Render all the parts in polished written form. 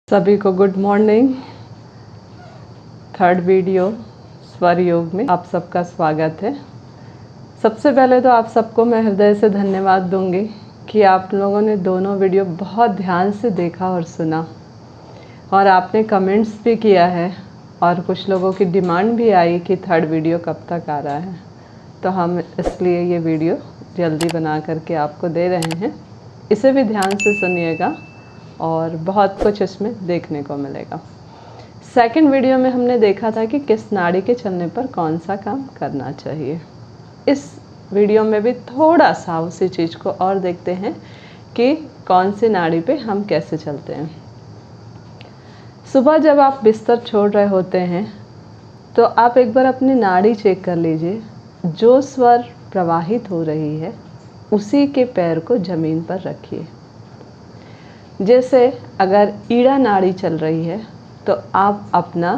सभी को good morning. Third video स्वर योग में आप सबका स्वागत है। सबसे पहले तो आप सबको मैं हृदय से धन्यवाद दूंगी कि आप लोगों ने दोनों वीडियो बहुत ध्यान से देखा और सुना, और आपने कमेंट्स भी किया है, और कुछ लोगों की डिमांड भी आई कि थर्ड वीडियो कब तक आ रहा है। तो हम इसलिए ये वीडियो जल्दी बना करके आपको दे रहे हैं। इसे भी ध्यान से सुनिएगा और बहुत कुछ इसमें देखने को मिलेगा। सेकंड वीडियो में हमने देखा था कि किस नाड़ी के चलने पर कौन सा काम करना चाहिए। इस वीडियो में भी थोड़ा सा उसी चीज़ को और देखते हैं कि कौन सी नाड़ी पे हम कैसे चलते हैं। सुबह जब आप बिस्तर छोड़ रहे होते हैं तो आप एक बार अपनी नाड़ी चेक कर लीजिए। जो स्वर प्रवाहित हो रही है उसी के पैर को ज़मीन पर रखिए। जैसे अगर ईड़ा नाड़ी चल रही है तो आप अपना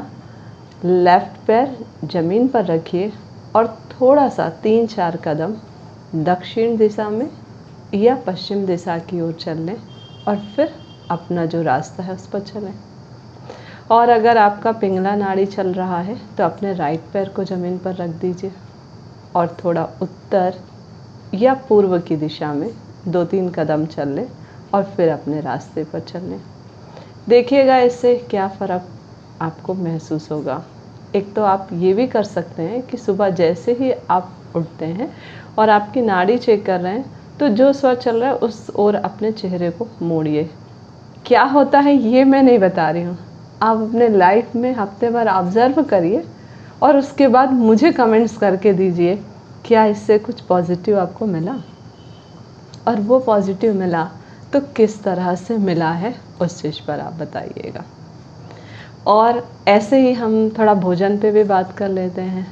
लेफ़्ट पैर ज़मीन पर रखिए और थोड़ा सा 3-4 कदम दक्षिण दिशा में या पश्चिम दिशा की ओर चल लें, और फिर अपना जो रास्ता है उस पर चलें। और अगर आपका पिंगला नाड़ी चल रहा है तो अपने राइट पैर को ज़मीन पर रख दीजिए और थोड़ा उत्तर या पूर्व की दिशा में 2-3 कदम चल लें और फिर अपने रास्ते पर चलने। देखिएगा इससे क्या फ़र्क आपको महसूस होगा। एक तो आप ये भी कर सकते हैं कि सुबह जैसे ही आप उठते हैं और आपकी नाड़ी चेक कर रहे हैं तो जो स्वर चल रहा है उस ओर अपने चेहरे को मोड़िए। क्या होता है ये मैं नहीं बता रही हूँ, आप अपने लाइफ में हफ्ते भर ऑब्ज़र्व करिए और उसके बाद मुझे कमेंट्स करके दीजिए क्या इससे कुछ पॉजिटिव आपको मिला, और वो पॉजिटिव मिला तो किस तरह से मिला है उस चीज़ पर आप बताइएगा। और ऐसे ही हम थोड़ा भोजन पे भी बात कर लेते हैं।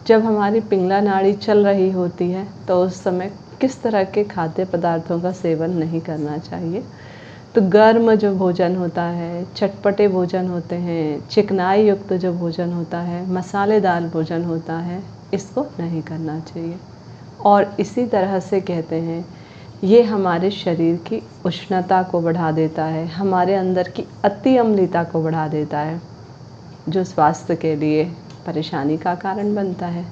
जब हमारी पिंगला नाड़ी चल रही होती है तो उस समय किस तरह के खाद्य पदार्थों का सेवन नहीं करना चाहिए। तो गर्म जो भोजन होता है, चटपटे भोजन होते हैं, चिकनाई युक्त जो भोजन होता है, मसालेदार भोजन होता है, इसको नहीं करना चाहिए। और इसी तरह से कहते हैं ये हमारे शरीर की उष्णता को बढ़ा देता है, हमारे अंदर की अति अम्लता को बढ़ा देता है, जो स्वास्थ्य के लिए परेशानी का कारण बनता है।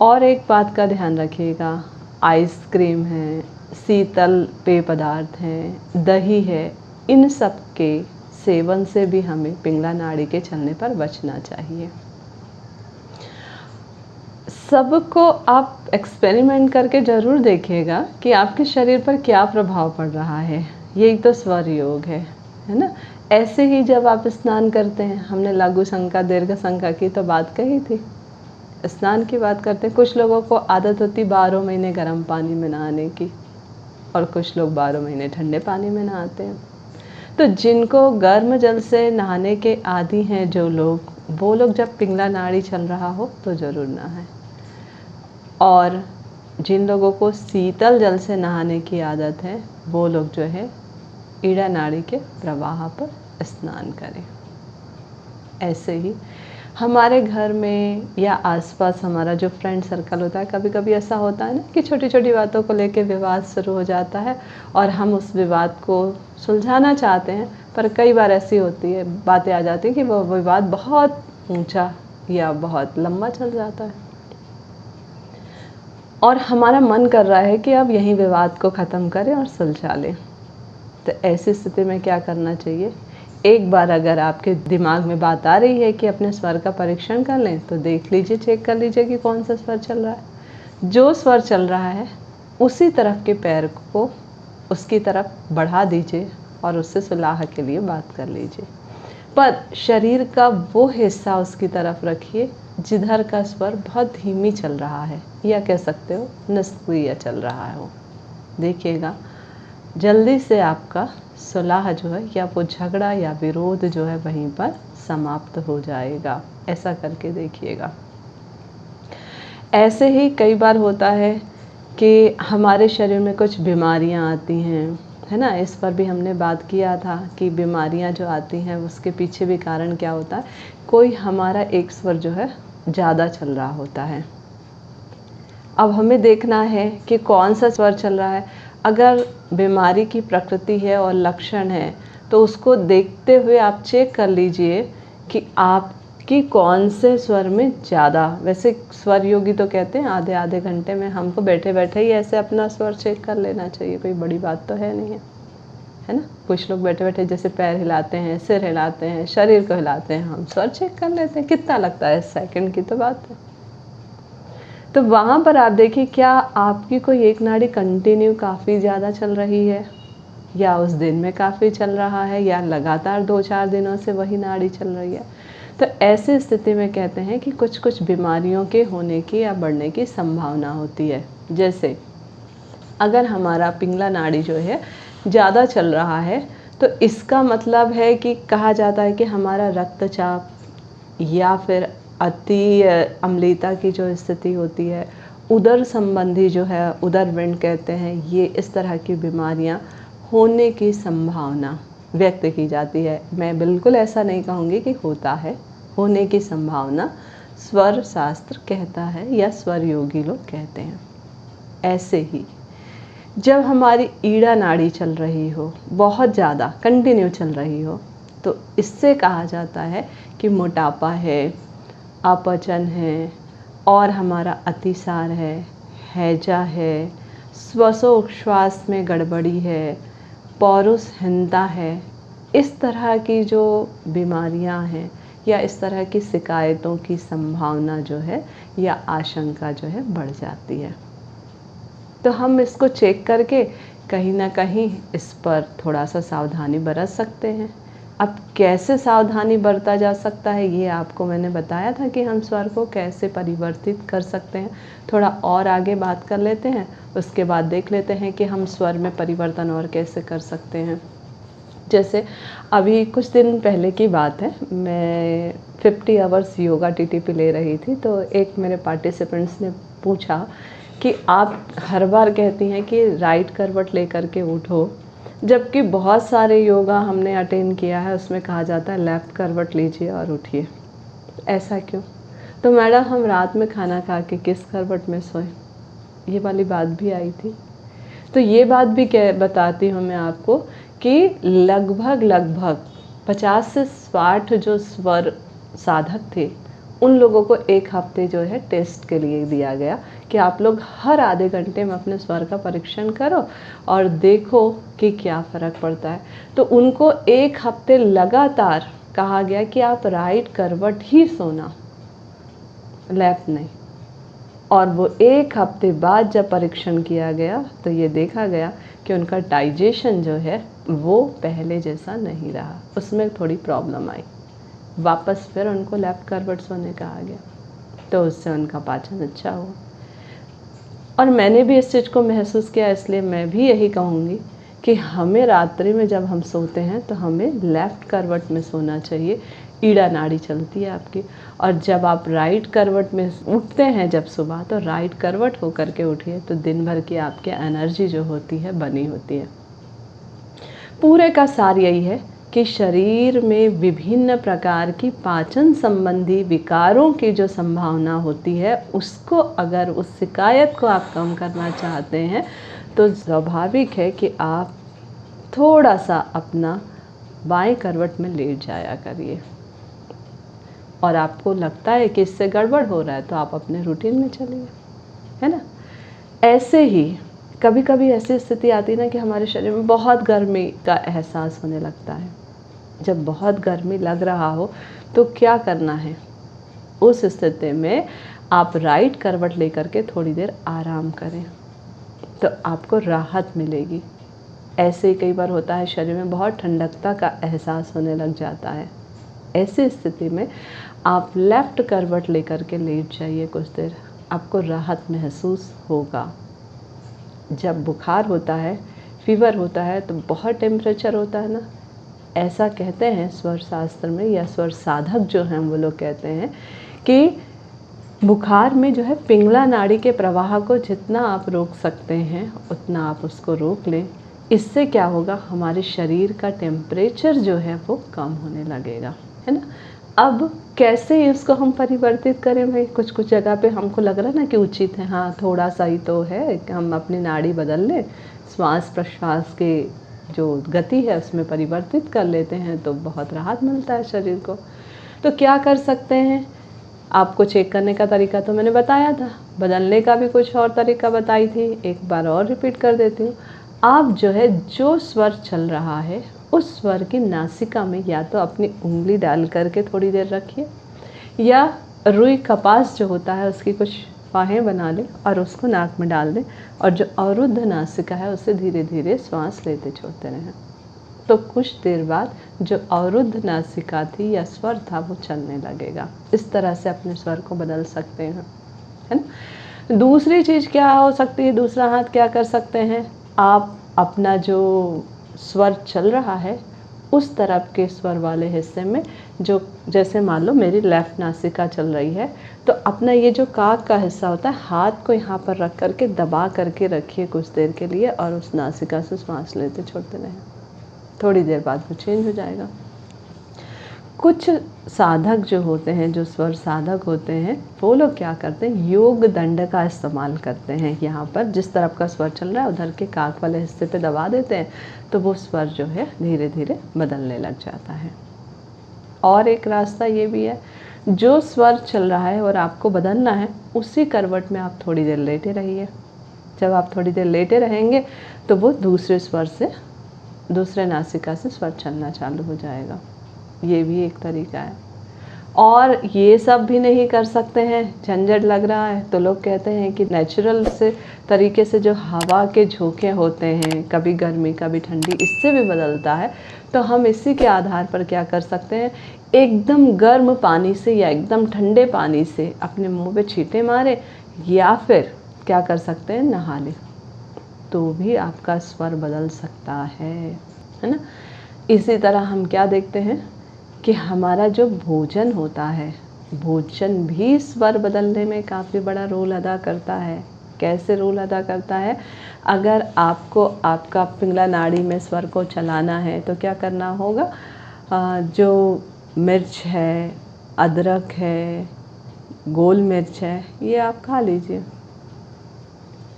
और एक बात का ध्यान रखिएगा, आइसक्रीम है, शीतल पेय पदार्थ हैं, दही है, इन सब के सेवन से भी हमें पिंगला नाड़ी के चलने पर बचना चाहिए। सबको आप एक्सपेरिमेंट करके ज़रूर देखिएगा कि आपके शरीर पर क्या प्रभाव पड़ रहा है। यही तो स्वर योग है ना। ऐसे ही जब आप स्नान करते हैं, हमने लघु शंका दीर्घ शंका की तो बात कही थी, स्नान की बात करते हैं। कुछ लोगों को आदत होती 12 महीने गर्म पानी में नहाने की, और कुछ लोग 12 महीने ठंडे पानी में नहाते हैं। तो जिनको गर्म जल से नहाने के आदी हैं जो लोग, वो लोग जब पिंगला नाड़ी चल रहा हो तो ज़रूर नहाएं। और जिन लोगों को शीतल जल से नहाने की आदत है वो लोग जो है ईड़ा नाड़ी के प्रवाह पर स्नान करें। ऐसे ही हमारे घर में या आसपास हमारा जो फ्रेंड सर्कल होता है, कभी कभी ऐसा होता है ना कि छोटी छोटी बातों को लेकर विवाद शुरू हो जाता है और हम उस विवाद को सुलझाना चाहते हैं, पर कई बार ऐसी होती है बातें आ जाती है कि वो विवाद बहुत ऊंचा या बहुत लंबा चल जाता है और हमारा मन कर रहा है कि अब यहीं विवाद को ख़त्म करें और सुलझा लें। तो ऐसी स्थिति में क्या करना चाहिए, एक बार अगर आपके दिमाग में बात आ रही है कि अपने स्वर का परीक्षण कर लें तो देख लीजिए, चेक कर लीजिए कि कौन सा स्वर चल रहा है। जो स्वर चल रहा है उसी तरफ के पैर को उसकी तरफ बढ़ा दीजिए और उससे सुलह के लिए बात कर लीजिए। पर शरीर का वो हिस्सा उसकी तरफ रखिए जिधर का स्वर बहुत धीमी चल रहा है, या कह सकते हो निष्क्रिय चल रहा हो। देखिएगा जल्दी से आपका सुलह जो है या वो झगड़ा या विरोध जो है वहीं पर समाप्त हो जाएगा। ऐसा करके देखिएगा। ऐसे ही कई बार होता है कि हमारे शरीर में कुछ बीमारियां आती हैं, है ना। इस पर भी हमने बात किया था कि बीमारियां जो आती हैं उसके पीछे भी कारण क्या होता है। कोई हमारा एक स्वर जो है ज़्यादा चल रहा होता है। अब हमें देखना है कि कौन सा स्वर चल रहा है। अगर बीमारी की प्रकृति है और लक्षण है तो उसको देखते हुए आप चेक कर लीजिए कि आपकी कौन से स्वर में ज़्यादा, वैसे स्वर योगी तो कहते हैं आधे आधे घंटे में हमको बैठे बैठे ही ऐसे अपना स्वर चेक कर लेना चाहिए, कोई बड़ी बात तो है नहीं है ना। कुछ लोग बैठे बैठे जैसे पैर हिलाते हैं, सिर हिलाते हैं, शरीर को हिलाते हैं, हम स्वर चेक कर लेते हैं, कितना लगता है, सेकंड की तो बात है। तो वहाँ पर आप देखिए क्या आपकी कोई एक नाड़ी कंटिन्यू काफ़ी ज़्यादा चल रही है, या उस दिन में काफ़ी चल रहा है, या लगातार 2-4 दिनों से वही नाड़ी चल रही है। तो ऐसी स्थिति में कहते हैं कि कुछ कुछ बीमारियों के होने की या बढ़ने की संभावना होती है। जैसे अगर हमारा पिंगला नाड़ी जो है ज़्यादा चल रहा है, तो इसका मतलब है कि कहा जाता है कि हमारा रक्तचाप या फिर अति अम्लता की जो स्थिति होती है, उदर संबंधी जो है, उदर विंड कहते हैं, ये इस तरह की बीमारियां होने की संभावना व्यक्त की जाती है। मैं बिल्कुल ऐसा नहीं कहूँगी कि होता है, होने की संभावना स्वर शास्त्र कहता है या स्वर योगी लोग कहते हैं। ऐसे ही जब हमारी ईड़ा नाड़ी चल रही हो, बहुत ज़्यादा कंटिन्यू चल रही हो, तो इससे कहा जाता है कि मोटापा है, अपचन है, और हमारा अतिसार है, हैजा है, श्वासोच्छ्वास में गड़बड़ी है, पौरुषहीनता है। इस तरह की जो बीमारियां हैं या इस तरह की शिकायतों की संभावना जो है या आशंका जो है बढ़ जाती है। तो हम इसको चेक करके कहीं ना कहीं इस पर थोड़ा सा सावधानी बरत सकते हैं। अब कैसे सावधानी बरता जा सकता है ये आपको मैंने बताया था कि हम स्वर को कैसे परिवर्तित कर सकते हैं। थोड़ा और आगे बात कर लेते हैं, उसके बाद देख लेते हैं कि हम स्वर में परिवर्तन और कैसे कर सकते हैं। जैसे अभी कुछ दिन पहले की बात है, मैं 50 आवर्स योगा टीटीपी ले रही थी, तो एक मेरे पार्टिसिपेंट्स ने पूछा कि आप हर बार कहती हैं कि राइट करवट लेकर के उठो, जबकि बहुत सारे योगा हमने अटेंड किया है उसमें कहा जाता है लेफ़्ट करवट लीजिए और उठिए, ऐसा क्यों? तो मैडम हम रात में खाना खा के किस करवट में सोएं, ये वाली बात भी आई थी। तो ये बात भी बताती हूँ मैं आपको कि लगभग 50 से 60 जो स्वर साधक थे, उन लोगों को एक हफ्ते जो है टेस्ट के लिए दिया गया कि आप लोग हर आधे घंटे में अपने स्वर का परीक्षण करो और देखो कि क्या फ़र्क पड़ता है। तो उनको एक हफ्ते लगातार कहा गया कि आप राइट करवट ही सोना, लेफ्ट नहीं। और वो एक हफ्ते बाद जब परीक्षण किया गया तो ये देखा गया कि उनका डाइजेशन जो है वो पहले जैसा नहीं रहा, उसमें थोड़ी प्रॉब्लम आई। वापस फिर उनको लेफ्ट करवट सोने कहा गया, तो उससे उनका पाचन अच्छा हुआ। और मैंने भी इस चीज़ को महसूस किया, इसलिए मैं भी यही कहूँगी कि हमें रात्रि में जब हम सोते हैं तो हमें लेफ़्ट करवट में सोना चाहिए। ईड़ा नाड़ी चलती है आपकी, और जब आप राइट करवट में उठते हैं जब सुबह, तो राइट करवट होकर के उठिए, तो दिन भर की आपकी एनर्जी जो होती है बनी होती है। पूरे का सार यही है कि शरीर में विभिन्न प्रकार की पाचन संबंधी विकारों की जो संभावना होती है, उसको अगर उस शिकायत को आप कम करना चाहते हैं तो स्वाभाविक है कि आप थोड़ा सा अपना बाएं करवट में लेट जाया करिए। और आपको लगता है कि इससे गड़बड़ हो रहा है तो आप अपने रूटीन में चलिए, है ना। ऐसे ही कभी कभी ऐसी स्थिति आती है ना कि हमारे शरीर में बहुत गर्मी का एहसास होने लगता है। जब बहुत गर्मी लग रहा हो तो क्या करना है, उस स्थिति में आप राइट करवट लेकर के थोड़ी देर आराम करें तो आपको राहत मिलेगी। ऐसे ही कई बार होता है शरीर में बहुत ठंडकता का एहसास होने लग जाता है, ऐसी स्थिति में आप लेफ़्ट करवट लेकर के लेट जाइए कुछ देर, आपको राहत महसूस होगा। जब बुखार होता है, फीवर होता है, तो बहुत टेम्परेचर होता है ना, ऐसा कहते हैं स्वर शास्त्र में या स्वर साधक जो हैं वो लोग कहते हैं कि बुखार में जो है पिंगला नाड़ी के प्रवाह को जितना आप रोक सकते हैं उतना आप उसको रोक लें। इससे क्या होगा, हमारे शरीर का टेम्परेचर जो है वो कम होने लगेगा, है ना। अब कैसे इसको हम परिवर्तित करें भाई, कुछ कुछ जगह पे हमको लग रहा है ना कि उचित है, हाँ थोड़ा सा ही तो है कि हम अपनी नाड़ी बदल लें, श्वास प्रश्वास के जो गति है उसमें परिवर्तित कर लेते हैं तो बहुत राहत मिलता है शरीर को। तो क्या कर सकते हैं? आपको चेक करने का तरीका तो मैंने बताया था, बदलने का भी कुछ और तरीका बताई थी, एक बार और रिपीट कर देती हूँ। आप जो है जो स्वर चल रहा है उस स्वर की नासिका में या तो अपनी उंगली डाल करके थोड़ी देर रखिए, या रुई कपास जो होता है उसकी कुछ फाहें बना लें और उसको नाक में डाल दें, और जो अवरुद्ध नासिका है उससे धीरे धीरे श्वास लेते छोड़ते रहें। तो कुछ देर बाद जो अवरुद्ध नासिका थी या स्वर था वो चलने लगेगा। इस तरह से अपने स्वर को बदल सकते हैं, है ना। दूसरी चीज़ क्या हो सकती है? दूसरा हाथ क्या कर सकते हैं? आप अपना जो स्वर चल रहा है उस तरफ के स्वर वाले हिस्से में, जो जैसे मान लो मेरी लेफ़्ट नासिका चल रही है, तो अपना ये जो काक का हिस्सा होता है हाथ को यहाँ पर रख करके दबा करके रखिए कुछ देर के लिए, और उस नासिका से श्वास लेते छोड़ते रहें। थोड़ी देर बाद वो चेंज हो जाएगा। कुछ साधक जो होते हैं, जो स्वर साधक होते हैं, वो लोग क्या करते हैं? योग दंड का इस्तेमाल करते हैं। यहाँ पर जिस तरफ का स्वर चल रहा है उधर के काक वाले हिस्से पे दबा देते हैं, तो वो स्वर जो है धीरे धीरे बदलने लग जाता है। और एक रास्ता ये भी है, जो स्वर चल रहा है और आपको बदलना है, उसी करवट में आप थोड़ी देर लेटे रहिए। जब आप थोड़ी देर लेटे रहेंगे तो वो दूसरे स्वर से, दूसरे नासिका से स्वर चलना चालू हो जाएगा। ये भी एक तरीका है। और ये सब भी नहीं कर सकते हैं, झंझट लग रहा है, तो लोग कहते हैं कि नेचुरल से तरीके से जो हवा के झोंके होते हैं, कभी गर्मी कभी ठंडी, इससे भी बदलता है। तो हम इसी के आधार पर क्या कर सकते हैं? एकदम गर्म पानी से या एकदम ठंडे पानी से अपने मुंह पे छींटे मारें, या फिर क्या कर सकते हैं? नहा लें, तो भी आपका स्वर बदल सकता है ना। इसी तरह हम क्या देखते हैं कि हमारा जो भोजन होता है, भोजन भी स्वर बदलने में काफ़ी बड़ा रोल अदा करता है। कैसे रोल अदा करता है? अगर आपको आपका पिंगला नाड़ी में स्वर को चलाना है तो क्या करना होगा? जो मिर्च है, अदरक है, गोल मिर्च है, ये आप खा लीजिए,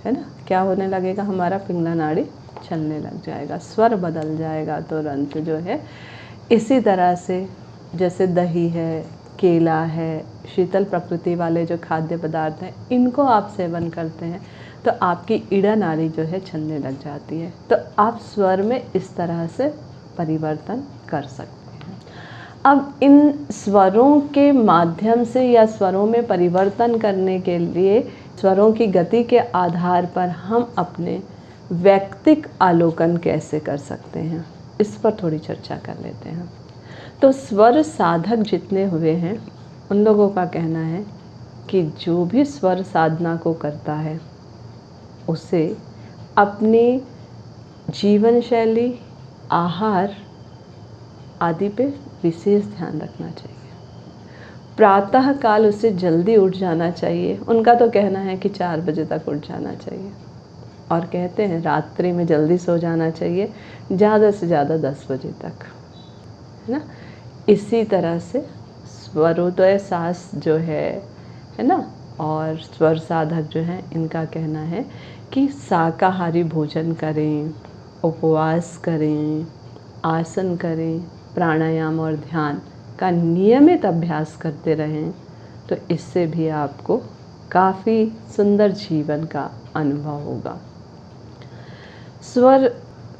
है ना। क्या होने लगेगा? हमारा पिंगला नाड़ी चलने लग जाएगा, स्वर बदल जाएगा तुरंत जो है। इसी तरह से जैसे दही है, केला है, शीतल प्रकृति वाले जो खाद्य पदार्थ हैं, इनको आप सेवन करते हैं तो आपकी ईड़ा नाड़ी जो है चलने लग जाती है। तो आप स्वर में इस तरह से परिवर्तन कर सकते हैं। अब इन स्वरों के माध्यम से या स्वरों में परिवर्तन करने के लिए स्वरों की गति के आधार पर हम अपने व्यक्तिक आलोकन कैसे कर सकते हैं, इस पर थोड़ी चर्चा कर लेते हैं। तो स्वर साधक जितने हुए हैं उन लोगों का कहना है कि जो भी स्वर साधना को करता है उसे अपनी जीवन शैली, आहार आदि पे विशेष ध्यान रखना चाहिए। प्रातः काल उसे जल्दी उठ जाना चाहिए। उनका तो कहना है कि 4 बजे तक उठ जाना चाहिए, और कहते हैं रात्रि में जल्दी सो जाना चाहिए, ज़्यादा से ज़्यादा 10 बजे तक, है ना। इसी तरह से स्वरोदय सास जो है ना, और स्वर साधक जो हैं, इनका कहना है कि शाकाहारी भोजन करें, उपवास करें, आसन करें, प्राणायाम और ध्यान का नियमित अभ्यास करते रहें, तो इससे भी आपको काफ़ी सुंदर जीवन का अनुभव होगा। स्वर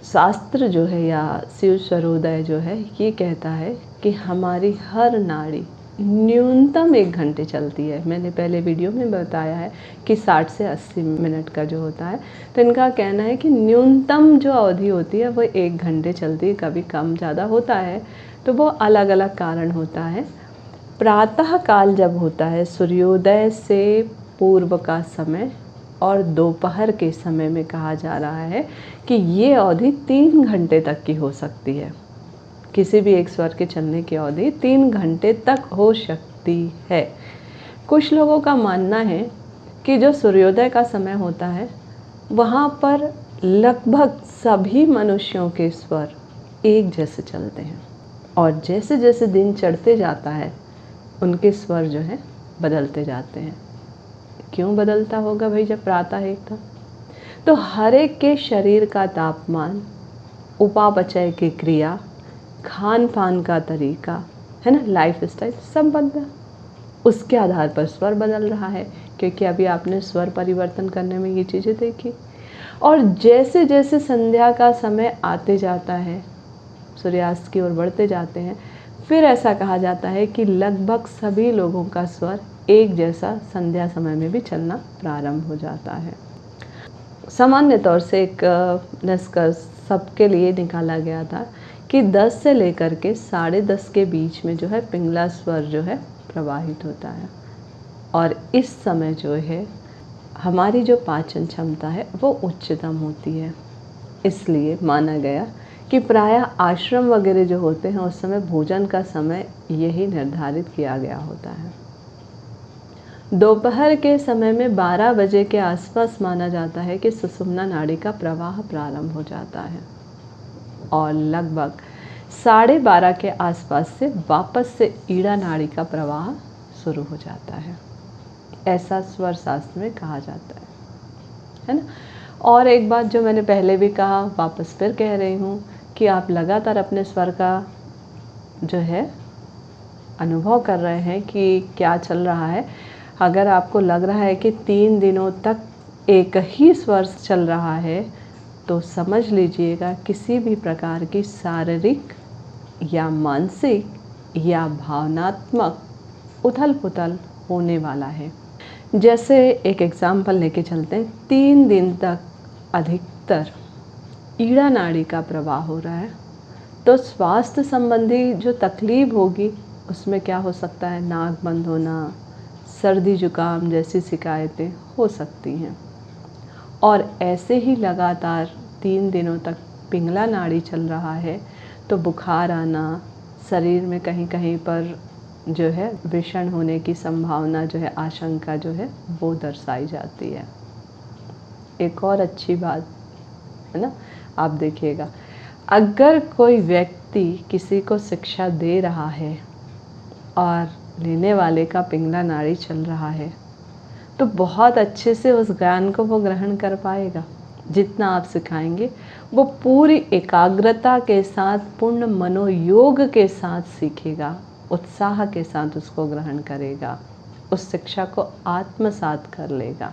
शास्त्र जो है या शिव स्वरोदय जो है, ये कहता है कि हमारी हर नाड़ी न्यूनतम 1 घंटे चलती है। मैंने पहले वीडियो में बताया है कि 60 से 80 मिनट का जो होता है, तो इनका कहना है कि न्यूनतम जो अवधि होती है वो 1 घंटे चलती है। कभी कम ज़्यादा होता है तो वो अलग अलग कारण होता है। प्रातः काल जब होता है, सूर्योदय से पूर्व का समय और दोपहर के समय में कहा जा रहा है कि ये अवधि 3 घंटे तक की हो सकती है। किसी भी एक स्वर के चलने की अवधि 3 घंटे तक हो सकती है। कुछ लोगों का मानना है कि जो सूर्योदय का समय होता है वहाँ पर लगभग सभी मनुष्यों के स्वर एक जैसे चलते हैं, और जैसे जैसे दिन चढ़ते जाता है उनके स्वर जो हैं बदलते जाते हैं। क्यों बदलता होगा भाई, जब प्रातः एक था? तो हर एक के शरीर का तापमान उपापचय की क्रिया, खान पान का तरीका, है ना, लाइफ स्टाइल सब बदला। उसके आधार पर स्वर बदल रहा है, क्योंकि अभी आपने स्वर परिवर्तन करने में ये चीज़ें देखी। और जैसे जैसे संध्या का समय आते जाता है, सूर्यास्त की ओर बढ़ते जाते हैं, फिर ऐसा कहा जाता है कि लगभग सभी लोगों का स्वर एक जैसा संध्या समय में भी चलना प्रारंभ हो जाता है। सामान्य तौर से एक निष्कर्ष सबके लिए निकाला गया था कि 10 से लेकर के 10:30 के बीच में जो है पिंगला स्वर जो है प्रवाहित होता है, और इस समय जो है हमारी जो पाचन क्षमता है वो उच्चतम होती है। इसलिए माना गया कि प्रायः आश्रम वगैरह जो होते हैं उस समय भोजन का समय यही निर्धारित किया गया होता है। दोपहर के समय में 12 बजे के आसपास माना जाता है कि सुषुम्ना नाड़ी का प्रवाह प्रारंभ हो जाता है, और लगभग 12:30 के आसपास से वापस से ईड़ा नाड़ी का प्रवाह शुरू हो जाता है। ऐसा स्वर शास्त्र में कहा जाता है ना। और एक बात जो मैंने पहले भी कहा, वापस फिर कह रही हूँ कि आप लगातार अपने स्वर का जो है अनुभव कर रहे हैं कि क्या चल रहा है। अगर आपको लग रहा है कि 3 दिनों तक एक ही स्वर चल रहा है, तो समझ लीजिएगा किसी भी प्रकार की शारीरिक या मानसिक या भावनात्मक उथल पुथल होने वाला है। जैसे एक एग्जाम्पल लेके चलते हैं, 3 दिन तक अधिकतर ईड़ा नाड़ी का प्रवाह हो रहा है, तो स्वास्थ्य संबंधी जो तकलीफ होगी उसमें क्या हो सकता है, नाक बंद होना, सर्दी जुकाम जैसी शिकायतें हो सकती हैं। और ऐसे ही लगातार 3 दिनों तक पिंगला नाड़ी चल रहा है तो बुखार आना, शरीर में कहीं कहीं पर जो है विषण होने की संभावना जो है, आशंका जो है वो दर्शाई जाती है। एक और अच्छी बात है ना, आप देखिएगा, अगर कोई व्यक्ति किसी को शिक्षा दे रहा है और लेने वाले का पिंगला नाड़ी चल रहा है, तो बहुत अच्छे से उस ज्ञान को वो ग्रहण कर पाएगा। जितना आप सिखाएंगे वो पूरी एकाग्रता के साथ, पूर्ण मनोयोग के साथ सीखेगा, उत्साह के साथ उसको ग्रहण करेगा, उस शिक्षा को आत्मसात कर लेगा।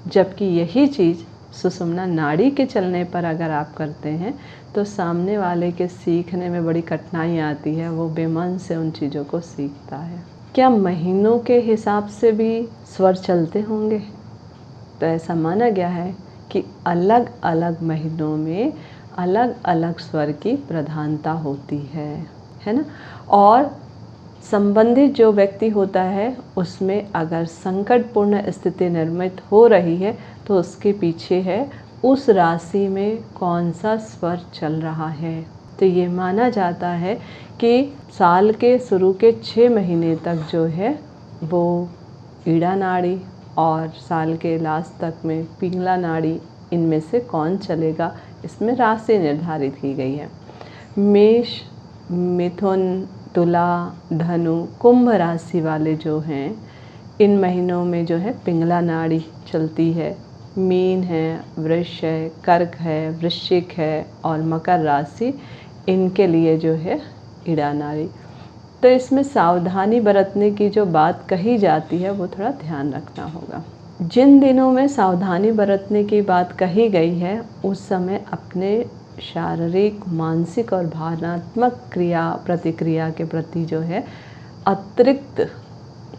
जबकि यही चीज़ सुषुम्ना नाड़ी के चलने पर अगर आप करते हैं तो सामने वाले के सीखने में बड़ी कठिनाई आती है, वो बेमन से उन चीज़ों को सीखता है। क्या महीनों के हिसाब से भी स्वर चलते होंगे? तो ऐसा माना गया है कि अलग अलग महीनों में अलग अलग स्वर की प्रधानता होती है ना। और संबंधित जो व्यक्ति होता है उसमें अगर संकटपूर्ण स्थिति निर्मित हो रही है तो उसके पीछे है उस राशि में कौन सा स्वर चल रहा है। तो ये माना जाता है कि साल के शुरू के 6 महीने तक जो है वो ईड़ा नाड़ी और साल के लास्ट तक में पिंगला नाड़ी, इनमें से कौन चलेगा, इसमें राशि निर्धारित की गई है। मेष, मिथुन, तुला, धनु, कुंभ राशि वाले जो हैं, इन महीनों में जो है पिंगला नाड़ी चलती है। मीन है, वृष है, कर्क है, वृश्चिक है और मकर राशि, इनके लिए जो है ईड़ा नाड़ी। तो इसमें सावधानी बरतने की जो बात कही जाती है वो थोड़ा ध्यान रखना होगा। जिन दिनों में सावधानी बरतने की बात कही गई है उस समय अपने शारीरिक, मानसिक और भावनात्मक क्रिया प्रतिक्रिया के प्रति जो है अतिरिक्त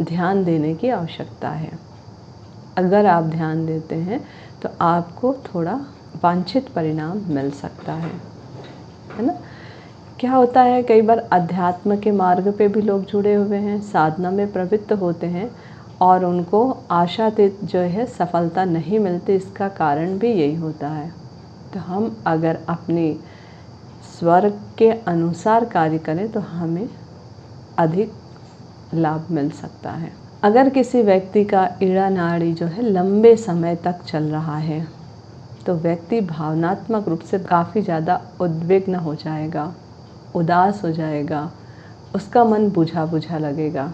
ध्यान देने की आवश्यकता है। अगर आप ध्यान देते हैं तो आपको थोड़ा वांछित परिणाम मिल सकता है ना। क्या होता है, कई बार अध्यात्म के मार्ग पे भी लोग जुड़े हुए हैं, साधना में प्रवृत्त होते हैं और उनको आशातीत जो है सफलता नहीं मिलती। इसका कारण भी यही होता है। तो हम अगर अपनी स्वर के अनुसार कार्य करें तो हमें अधिक लाभ मिल सकता है। अगर किसी व्यक्ति का ईड़ा नाड़ी जो है लंबे समय तक चल रहा है तो व्यक्ति भावनात्मक रूप से काफ़ी ज़्यादा उद्विग्न हो जाएगा, उदास हो जाएगा, उसका मन बुझा बुझा लगेगा।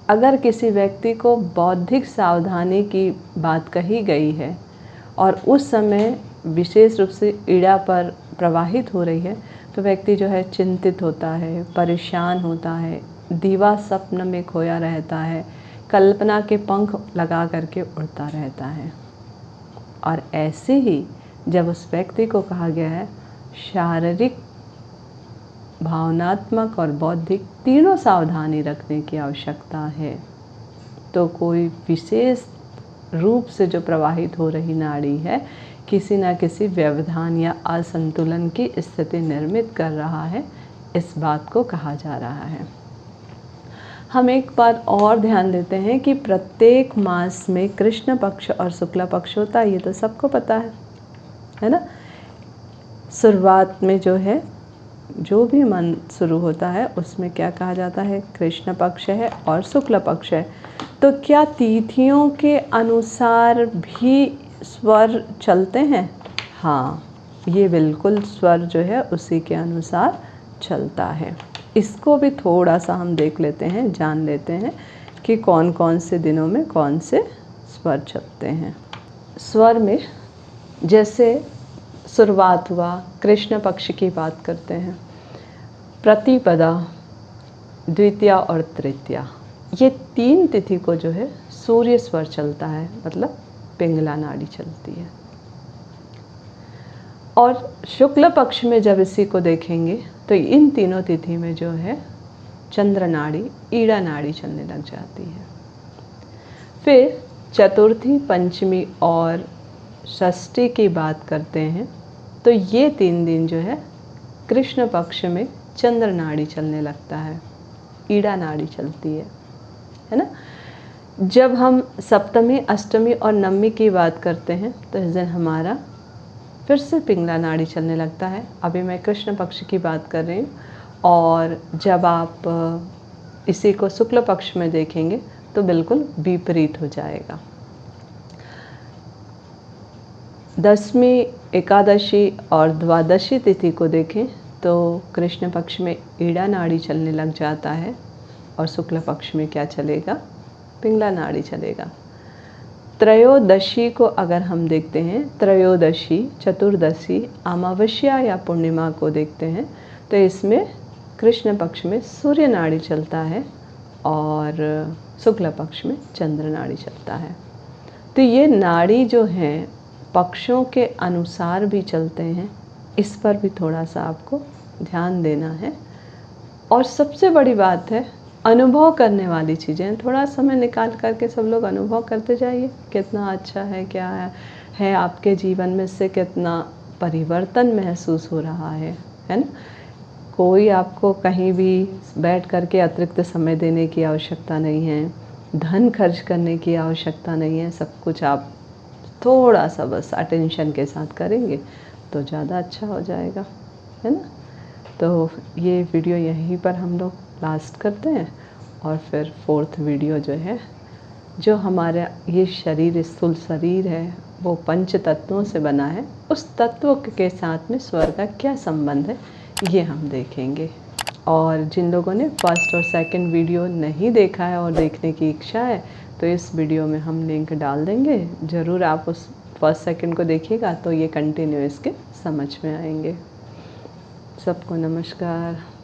अगर किसी व्यक्ति को बौद्धिक सावधानी की बात कही गई है और उस समय विशेष रूप से ईड़ा पर प्रवाहित हो रही है तो व्यक्ति जो है चिंतित होता है, परेशान होता है, दीवा स्वप्न में खोया रहता है, कल्पना के पंख लगा करके उड़ता रहता है। और ऐसे ही जब उस व्यक्ति को कहा गया है शारीरिक, भावनात्मक और बौद्धिक तीनों सावधानी रखने की आवश्यकता है, तो कोई विशेष रूप से जो प्रवाहित हो रही नाड़ी है किसी न किसी व्यवधान या असंतुलन की स्थिति निर्मित कर रहा है, इस बात को कहा जा रहा है। हम एक बार और ध्यान देते हैं कि प्रत्येक मास में कृष्ण पक्ष और शुक्ल पक्ष होता है, ये तो सबको पता है ना। शुरुआत में जो है जो भी मंथ शुरू होता है उसमें क्या कहा जाता है, कृष्ण पक्ष है और शुक्ल पक्ष है। तो क्या तिथियों के अनुसार भी स्वर चलते हैं? हाँ, ये बिल्कुल स्वर जो है उसी के अनुसार चलता है। इसको भी थोड़ा सा हम देख लेते हैं, जान लेते हैं कि कौन कौन से दिनों में कौन से स्वर चलते हैं। स्वर में जैसे शुरुआत हुआ, कृष्ण पक्ष की बात करते हैं, प्रतिपदा, द्वितीया और तृतीया, ये 3 तिथि को जो है सूर्य स्वर चलता है, मतलब पिंगला नाड़ी चलती है। और शुक्ल पक्ष में जब इसी को देखेंगे तो इन तीनों तिथि में जो है चंद्र नाड़ी, ईड़ा नाड़ी चलने लग जाती है। फिर चतुर्थी, पंचमी और षष्ठी की बात करते हैं तो ये 3 दिन जो है कृष्ण पक्ष में चंद्र नाड़ी चलने लगता है, ईड़ा नाड़ी चलती है ना। जब हम सप्तमी, अष्टमी और नवमी की बात करते हैं तो इस दिन हमारा फिर से पिंगला नाड़ी चलने लगता है। अभी मैं कृष्ण पक्ष की बात कर रही हूँ। और जब आप इसी को शुक्ल पक्ष में देखेंगे तो बिल्कुल विपरीत हो जाएगा। दशमी, एकादशी और द्वादशी तिथि को देखें तो कृष्ण पक्ष में ईड़ा नाड़ी चलने लग जाता है और शुक्ल पक्ष में क्या चलेगा, पिंगला नाड़ी चलेगा। त्रयोदशी को अगर हम देखते हैं, त्रयोदशी, चतुर्दशी, अमावस्या या पूर्णिमा को देखते हैं तो इसमें कृष्ण पक्ष में सूर्य नाड़ी चलता है और शुक्ल पक्ष में चंद्र नाड़ी चलता है। तो ये नाड़ी जो हैं पक्षों के अनुसार भी चलते हैं, इस पर भी थोड़ा सा आपको ध्यान देना है। और सबसे बड़ी बात है अनुभव करने वाली चीज़ें, थोड़ा समय निकाल करके सब लोग अनुभव करते जाइए कितना अच्छा है, क्या है आपके जीवन में से कितना परिवर्तन महसूस हो रहा है ना। कोई आपको कहीं भी बैठ करके अतिरिक्त समय देने की आवश्यकता नहीं है, धन खर्च करने की आवश्यकता नहीं है। सब कुछ आप थोड़ा सा बस अटेंशन के साथ करेंगे तो ज़्यादा अच्छा हो जाएगा, है ना। तो ये वीडियो यहीं पर हम लोग लास्ट करते हैं और फिर 4th वीडियो जो है, जो हमारा ये शरीर, स्थूल शरीर है, वो 5 तत्वों से बना है, उस तत्व के साथ में स्वर का क्या संबंध है ये हम देखेंगे। और जिन लोगों ने 1st और 2nd वीडियो नहीं देखा है और देखने की इच्छा है तो इस वीडियो में हम लिंक डाल देंगे, ज़रूर आप उस 1st 2nd को देखिएगा तो ये कंटिन्यू इसके समझ में आएंगे। सबको नमस्कार।